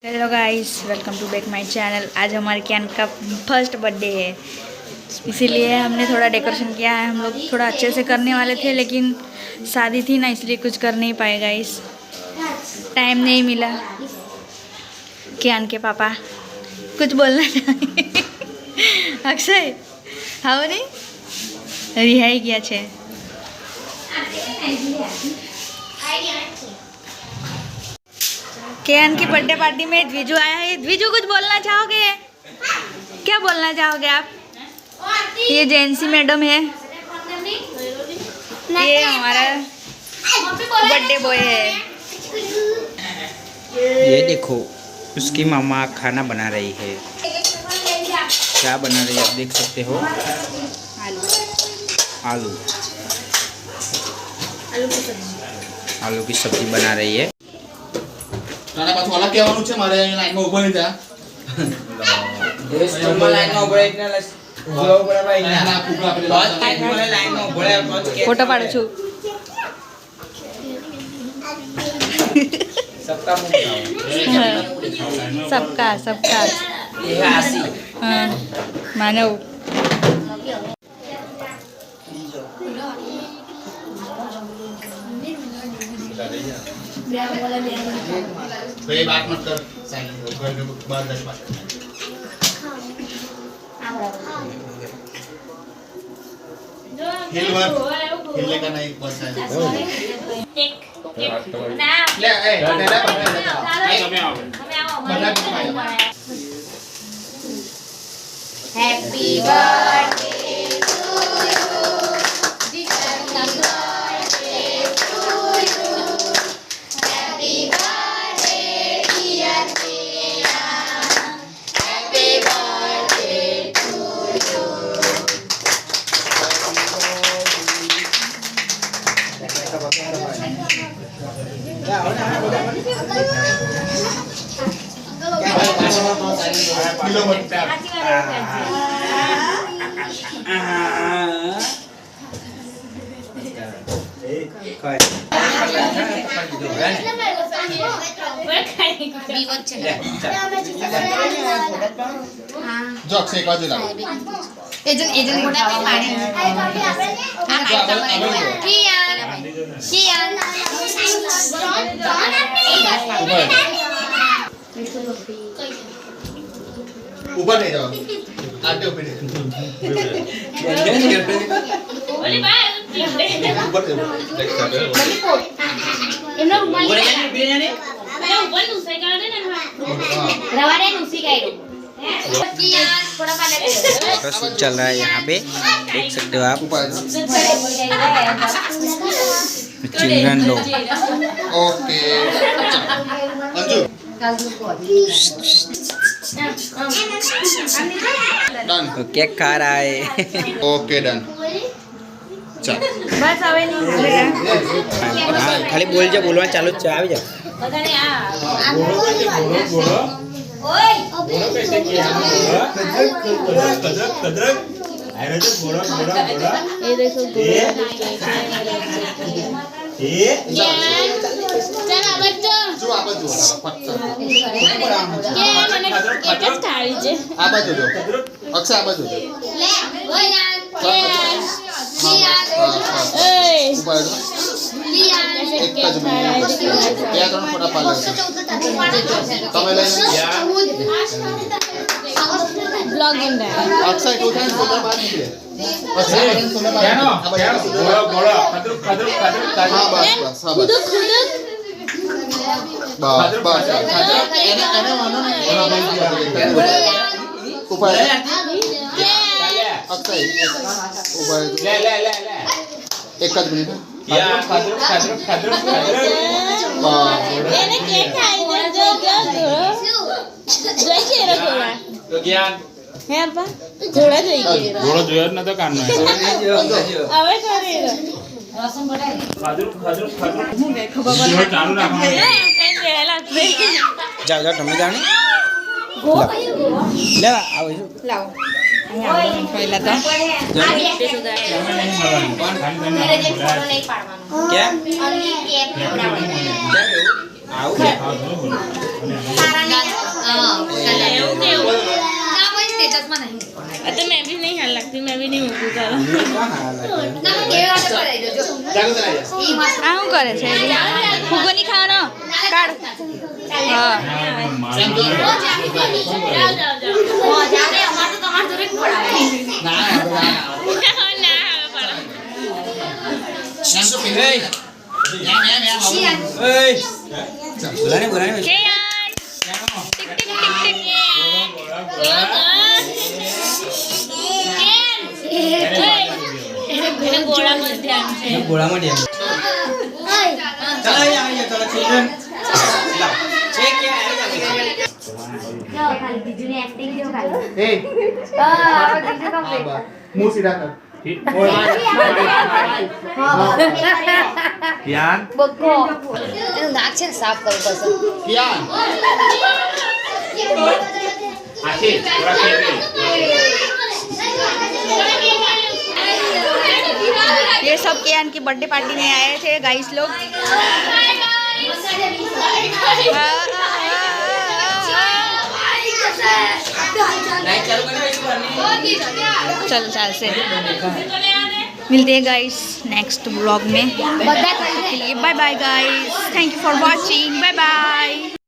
Hello guys, welcome to back my channel. आज हमारे can का फर्स्ट बर्थडे है, इसीलिए हमने थोड़ा डेकोरेशन किया है। हम लोग थोड़ा अच्छे से करने वाले थे, लेकिन शादी थी ना, इसलिए कुछ कर नहीं पाए गाइस, टाइम नहीं मिला। कैन के पापा कुछ बोलना चाहिए। अक्षय हाँ नहीं रिहाई किया छे। केन की बर्थडे पार्टी में द्विजू आया है। द्विजू कुछ बोलना चाहोगे? क्या बोलना चाहोगे आप? ये जैंसी मैडम है, ये हमारा बर्थडे बॉय है। ये देखो उसकी मामा खाना बना रही है। क्या बना रही है आप देख सकते हो। आलू आलू की सब्जी बना रही है। નાના પાછું અલગ કહેવાનું છે મારે અહીં લાઈનમાં ઊભો નહીં થા દેશ તમારા લાઈનમાં ઊભો રહીને ઊભો ઉપર ભાઈ ના કુકડા પેલા બસ તમારા લાઈનમાં ઊભો રહે બસ કે फोटो पाड़ू छू। सबका मुंह सबका सबका ये है आसी। हाँ मानव। तो ये बात मत कर साइलेंट हो गए बाद 10 बात हिल मत हिलने का नहीं बस साइलेंट ले ए ले पकड़ हैप्पी बर्थडे किलो मत प्यार जोक से एक बाजू लाओ एजन मोटा पे पानी कियान ऊपर नहीं जाओ आटे ऊपर नहीं ऊपर એમનો રૂમાલ ઉપર નુસી કાઢે ને રવાડે નુસી કાઢ્યો કિયાન થોડા પાલે फोटो शूट चल रहा है यहाँ पे देख सकते हो आप। चिल्ड्रन लोग ओके अंजू डन तो केक खा रहा है। ओके डन चल बस હવે નહીં બોલેગા। हाँ खाली बोल जा बोलवा चालू છે આવી जा। બધાને આ ये देखो चल बच्चो जो आ बाजू पक्का के મને એક જ ખાવી છે आ बाजू दो अक्षय आ बाजू दो લે કિયાન કિયાન ऊपर दो કિયાન એક જ મિનિટ બે ત્રણ ફોટા પાડે તમે લઈ ब्लॉगिंग है अक्षय को था फोटा बाहर निकले अक्षय सोना बाहर बोलो बोलो हां बस बस हाँ खुद बस खुद बस एने मानो ना ऊपर अक्षय ऊपर ले एक જ મિનિટ એને કેક ખાઈ દે જો જો જોઈ છે રે ઘોડા तो ज्ञान હે અપ્પા ઘોડા જોઈ કે ઘોડો જોયો જ નતો કાનનો હવે કરે રે ઘોડો ચાલુ રાખવાનો કઈ રહેલા છે जाओ जाओ તમે જાણી ગો કયું ગો લેવા આવો છું લાવો અહીંયા આવવાનું પહેલા તો તમે નહીં મળવાનું ખાલી તમે મેરે જે ફોટો નહીં પાડવાનો क्या અલી કેક ખવડાવવાનો क्या आऊ બોલો તારા નહીં જાગો ચલાય આ શું કરે છે ફૂગો નહીં ખાવાનો કાઢ હા ના તો પીલે બોલાને કે યાર ટિક ટિક ટિક ટિક ગોળામાં ધ્યાન ચાલો અહીંયા ચાલો ચિલ્ડ્રન છે કે ખાલી બીજુની એક્ટિંગ જો ખાલી એ મુંહ સીધા કર ધ્યાન બકો એનું નાક છે ને સાફ કરવું પડશે કિયાન આખી થોડા ખેતરી ये सब कियान की बर्थडे पार्टी में आए थे गाइस लोग चलो चाल से मिलते हैं गाइस नेक्स्ट व्लॉग में bye bye guys thank you for watching bye bye